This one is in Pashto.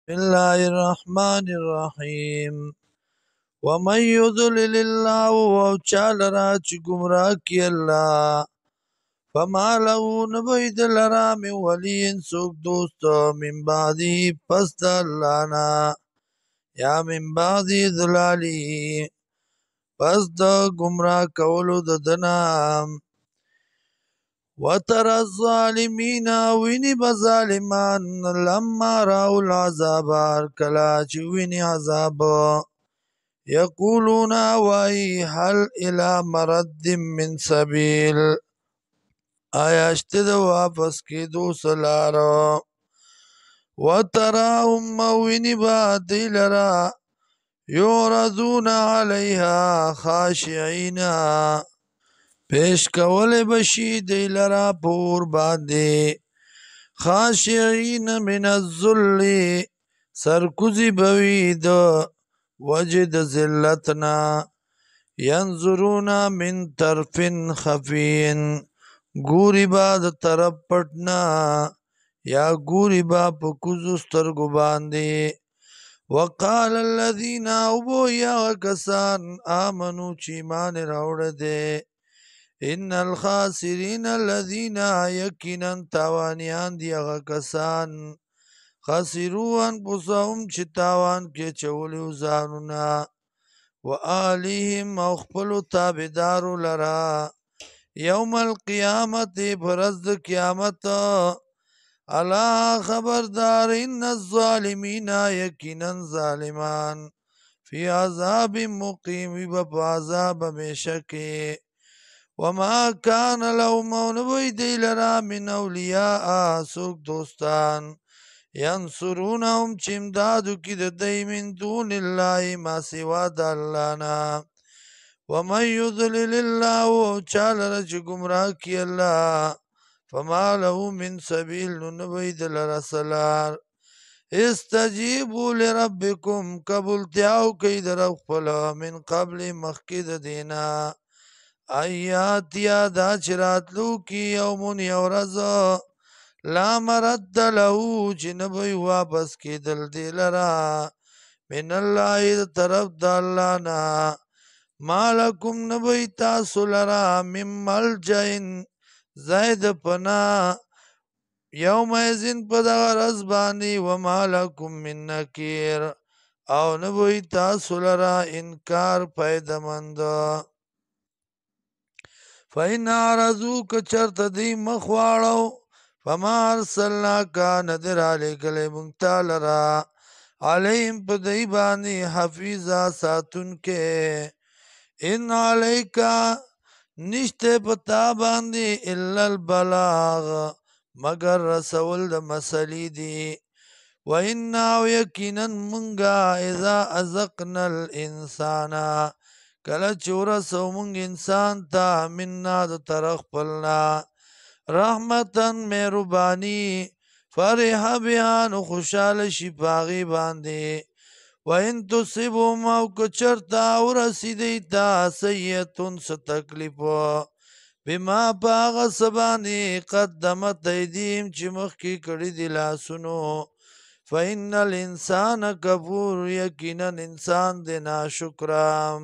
بسم الله الرحمن الرحيم ومن يضلل الله وچال راج گمراه کی الله فما له نبید لرا من ولی سوک دوست من بعدی پس دا اللہ نا یا من بعدی ذلالی پس دا گمراه کولو ددنا وترى الظالمين ویني بظالمان لما راو العذاب کلا چی ویني عذاب یقولون وای هل الى مرد من سبیل آیا شته د واپس کېدو سلارو وتراهم ویني با دی لرا یعرضون علیها خاشعین پیش کول بشی دی لرا پور باندې خاشعین من الذل سرکوزی بوی د وجد ذلتنا ینظرون من طرف خفین گوری با د طرف پټنا یا گوری با په کوزو سترګو باندې وقال الذين ابو یا کسان آمنو چې ایمان راوړه دي ان الخاسرین الذين یقینا تاوانیان دی هغه کسان خسروا انفسهم چې تاوان کې چولیو ځانونه و آلیهم او خپلو تابعدارو لرا یوم القیامت فرز د قیامت الا خبردار ان الظالمین یقینا ظالمان فی عذاب مقیم و عذاب ہمیشکی وما کان لهم نبوی دی لرا من اولیاء سوک دوستان ینصرونهم چمدادو کی د دی من دون الله ما سوا د الله نا ومن یضلل الله چال رج گمراه کی الله فما له من سبیل نبید لرسلار استجیبوا لربکم قبولتیاو کی در خپل من قبل مخکد دینا ایات یادا چراتلو کی یومون یورز لا مرد له جنبی واپس کی دل دی لرا من الله طرف د الله نا مالکم نبی تاسو لرا من ملجئن زید پنا یوم ازن پا دغا رزبانی ومالکم من نکیر او نبی تاسو لرا انکار پیدمند فإن عرضو کچرت دی مخواړو فما ارسلناکا ندر علی کلی منگتا لرا علیم پا دی بانی حفیظا ساتون کے ان علیکا نشتے پتا باندی الا البلاغ مگر رسول د مسلی دی و انا یقینا منگا اذا ازقنا الانسان کله چورا سو منگ انسان تا مننا د طرف پلنا رحمتن مهربانی فرح بیان خوشحال شپاغی باندی و ان تصبهم او کچرتا او رسیدی تا سیئتون ستکلیفو بما پاغ سبانی قدمت ایدیم چی مخی کڑی دی لاسونو فإن الانسان کفور یقینا انسان دی ناشکرام